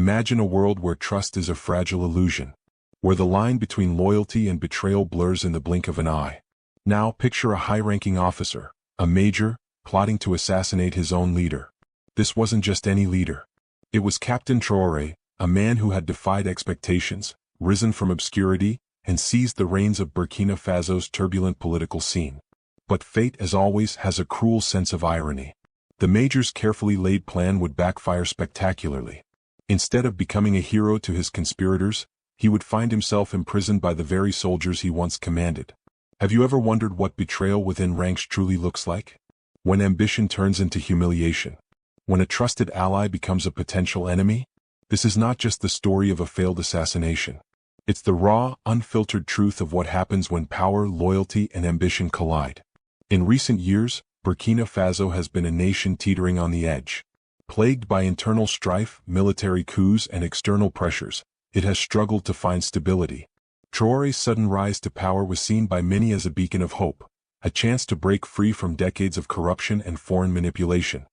Imagine a world where trust is a fragile illusion, where the line between loyalty and betrayal blurs in the blink of an eye. Now picture a high-ranking officer, a major, plotting to assassinate his own leader. This wasn't just any leader. It was Captain Traore, a man who had defied expectations, risen from obscurity, and seized the reins of Burkina Faso's turbulent political scene. But fate, as always, has a cruel sense of irony. The major's carefully laid plan would backfire spectacularly. Instead of becoming a hero to his conspirators, he would find himself imprisoned by the very soldiers he once commanded. Have you ever wondered what betrayal within ranks truly looks like? When ambition turns into humiliation. When a trusted ally becomes a potential enemy? This is not just the story of a failed assassination. It's the raw, unfiltered truth of what happens when power, loyalty, and ambition collide. In recent years, Burkina Faso has been a nation teetering on the edge. Plagued by internal strife, military coups, and external pressures, it has struggled to find stability. Traore's sudden rise to power was seen by many as a beacon of hope, a chance to break free from decades of corruption and foreign manipulation.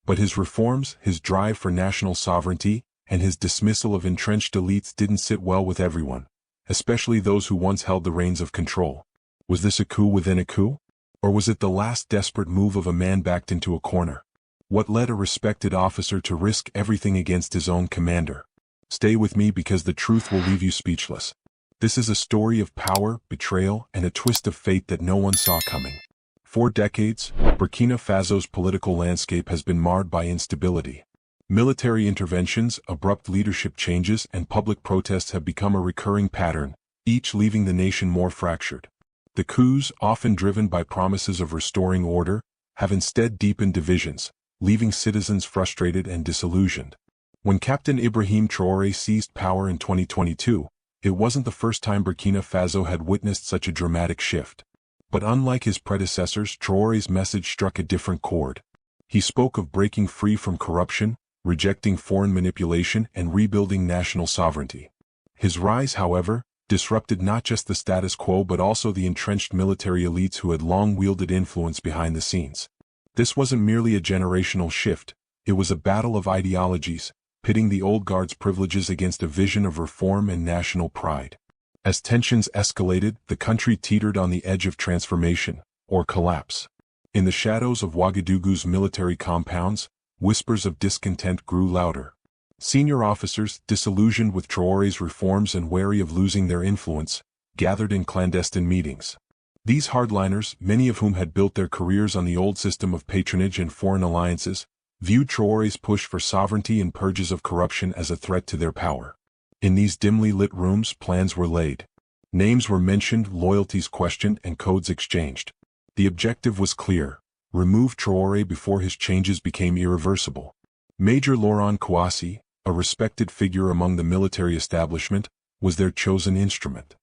But his reforms, his drive for national sovereignty, and his dismissal of entrenched elites didn't sit well with everyone, especially those who once held the reins of control. Was this a coup within a coup? Or was it the last desperate move of a man backed into a corner? What led a respected officer to risk everything against his own commander? Stay with me because the truth will leave you speechless. This is a story of power, betrayal, and a twist of fate that no one saw coming. For decades, Burkina Faso's political landscape has been marred by instability. Military interventions, abrupt leadership changes, and public protests have become a recurring pattern, each leaving the nation more fractured. The coups, often driven by promises of restoring order, have instead deepened divisions, leaving citizens frustrated and disillusioned. When Captain Ibrahim Traore seized power in 2022, it wasn't the first time Burkina Faso had witnessed such a dramatic shift. But unlike his predecessors, Traore's message struck a different chord. He spoke of breaking free from corruption, rejecting foreign manipulation, and rebuilding national sovereignty. His rise, however, disrupted not just the status quo but also the entrenched military elites who had long wielded influence behind the scenes. This wasn't merely a generational shift, it was a battle of ideologies, pitting the old guard's privileges against a vision of reform and national pride. As tensions escalated, the country teetered on the edge of transformation, or collapse. In the shadows of Ouagadougou's military compounds, whispers of discontent grew louder. Senior officers, disillusioned with Traore's reforms and wary of losing their influence, gathered in clandestine meetings. These hardliners, many of whom had built their careers on the old system of patronage and foreign alliances, viewed Traore's push for sovereignty and purges of corruption as a threat to their power. In these dimly lit rooms, plans were laid. Names were mentioned, loyalties questioned, and codes exchanged. The objective was clear: remove Traore before his changes became irreversible. Major Laurent Kouassi, a respected figure among the military establishment, was their chosen instrument.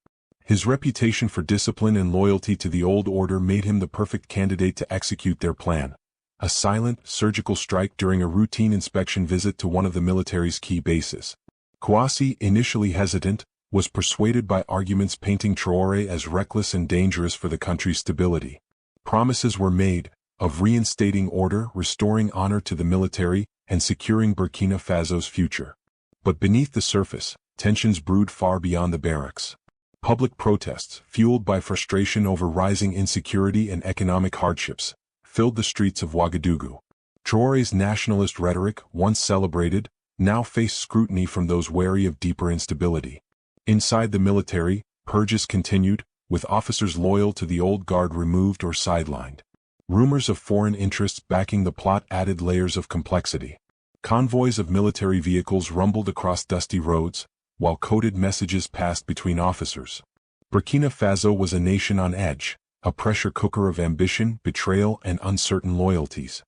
His reputation for discipline and loyalty to the old order made him the perfect candidate to execute their plan. A silent, surgical strike during a routine inspection visit to one of the military's key bases. Kouassi, initially hesitant, was persuaded by arguments painting Traore as reckless and dangerous for the country's stability. Promises were made of reinstating order, restoring honor to the military, and securing Burkina Faso's future. But beneath the surface, tensions brewed far beyond the barracks. Public protests, fueled by frustration over rising insecurity and economic hardships, filled the streets of Ouagadougou. Traore's nationalist rhetoric, once celebrated, now faced scrutiny from those wary of deeper instability. Inside the military, purges continued, with officers loyal to the old guard removed or sidelined. Rumors of foreign interests backing the plot added layers of complexity. Convoys of military vehicles rumbled across dusty roads, while coded messages passed between officers. Burkina Faso was a nation on edge, a pressure cooker of ambition, betrayal, and uncertain loyalties.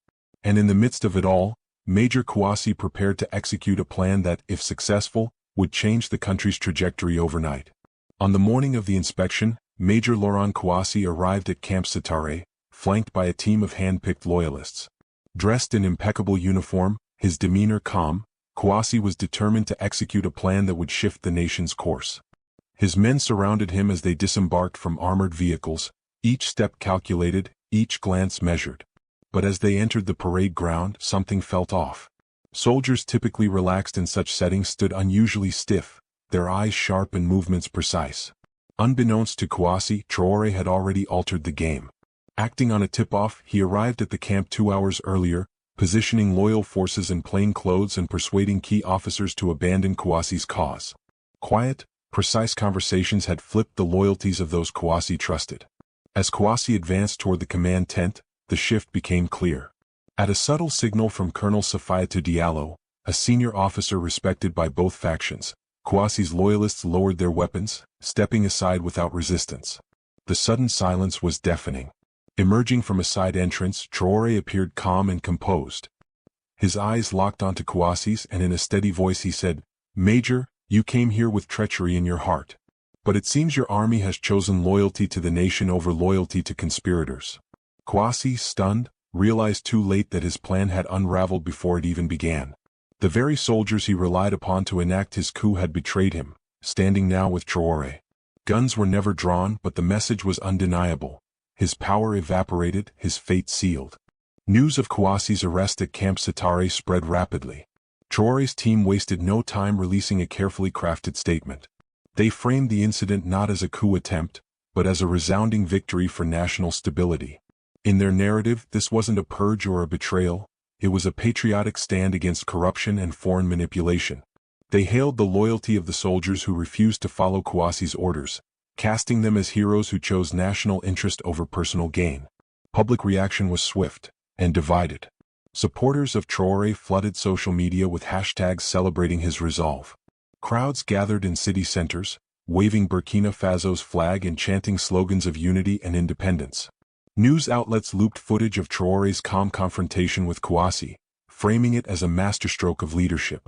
And in the midst of it all, Major Kouassi prepared to execute a plan that, if successful, would change the country's trajectory overnight. On the morning of the inspection, Major Laurent Kouassi arrived at Camp Traore, flanked by a team of hand-picked loyalists. Dressed in impeccable uniform, his demeanor calm, Kouassi was determined to execute a plan that would shift the nation's course. His men surrounded him as they disembarked from armored vehicles, each step calculated, each glance measured. But as they entered the parade ground, something felt off. Soldiers typically relaxed in such settings stood unusually stiff, their eyes sharp and movements precise. Unbeknownst to Kouassi, Traore had already altered the game. Acting on a tip-off, he arrived at the camp 2 hours earlier, positioning loyal forces in plain clothes and persuading key officers to abandon Kouassi's cause. Quiet, precise conversations had flipped the loyalties of those Kouassi trusted. As Kouassi advanced toward the command tent, the shift became clear. At a subtle signal from Colonel Safiatou Diallo, a senior officer respected by both factions, Kouassi's loyalists lowered their weapons, stepping aside without resistance. The sudden silence was deafening. Emerging from a side entrance, Traore appeared calm and composed. His eyes locked onto Kouassi's, and in a steady voice he said, "Major, you came here with treachery in your heart. But it seems your army has chosen loyalty to the nation over loyalty to conspirators." Kouassi, stunned, realized too late that his plan had unraveled before it even began. The very soldiers he relied upon to enact his coup had betrayed him, standing now with Traore. Guns were never drawn, but the message was undeniable. His power evaporated, his fate sealed. News of Kouassi's arrest at Camp Traore spread rapidly. Traore's team wasted no time releasing a carefully crafted statement. They framed the incident not as a coup attempt, but as a resounding victory for national stability. In their narrative, this wasn't a purge or a betrayal, it was a patriotic stand against corruption and foreign manipulation. They hailed the loyalty of the soldiers who refused to follow Kouassi's orders, casting them as heroes who chose national interest over personal gain. Public reaction was swift and divided. Supporters of Traore flooded social media with hashtags celebrating his resolve. Crowds gathered in city centers, waving Burkina Faso's flag and chanting slogans of unity and independence. News outlets looped footage of Traore's calm confrontation with Kouassi, framing it as a masterstroke of leadership.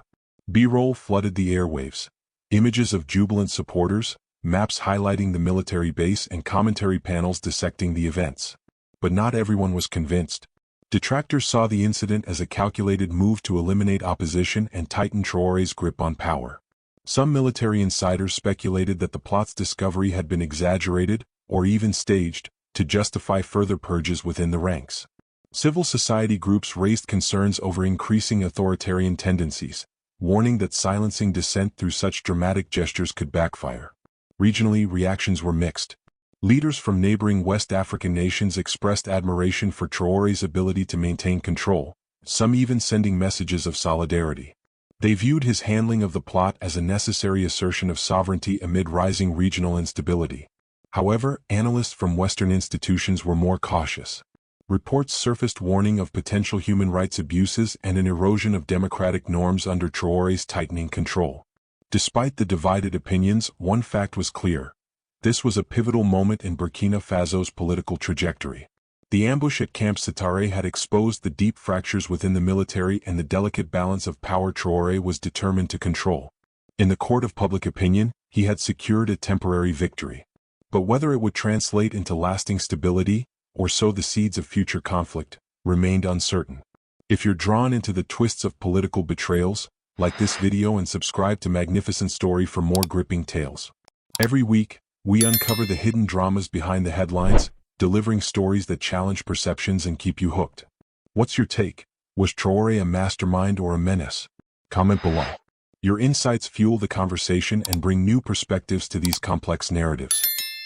B-roll flooded the airwaves. Images of jubilant supporters, maps highlighting the military base and commentary panels dissecting the events. But not everyone was convinced. Detractors saw the incident as a calculated move to eliminate opposition and tighten Traore's grip on power. Some military insiders speculated that the plot's discovery had been exaggerated, or even staged, to justify further purges within the ranks. Civil society groups raised concerns over increasing authoritarian tendencies, warning that silencing dissent through such dramatic gestures could backfire. Regionally, reactions were mixed. Leaders from neighboring West African nations expressed admiration for Traore's ability to maintain control, some even sending messages of solidarity. They viewed his handling of the plot as a necessary assertion of sovereignty amid rising regional instability. However, analysts from Western institutions were more cautious. Reports surfaced warning of potential human rights abuses and an erosion of democratic norms under Traore's tightening control. Despite the divided opinions, one fact was clear. This was a pivotal moment in Burkina Faso's political trajectory. The ambush at Camp Traore had exposed the deep fractures within the military and the delicate balance of power Traore was determined to control. In the court of public opinion, he had secured a temporary victory. But whether it would translate into lasting stability, or sow the seeds of future conflict, remained uncertain. If you're drawn into the twists of political betrayals, like this video and subscribe to Magnificent Story for more gripping tales. Every week, we uncover the hidden dramas behind the headlines, delivering stories that challenge perceptions and keep you hooked. What's your take? Was Traore a mastermind or a menace? Comment below. Your insights fuel the conversation and bring new perspectives to these complex narratives.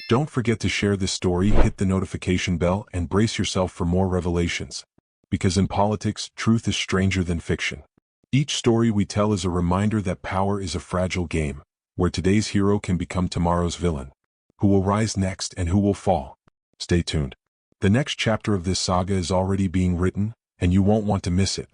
Don't forget to share this story, hit the notification bell, and brace yourself for more revelations. Because in politics, truth is stranger than fiction. Each story we tell is a reminder that power is a fragile game, where today's hero can become tomorrow's villain. Who will rise next and who will fall? Stay tuned. The next chapter of this saga is already being written, and you won't want to miss it.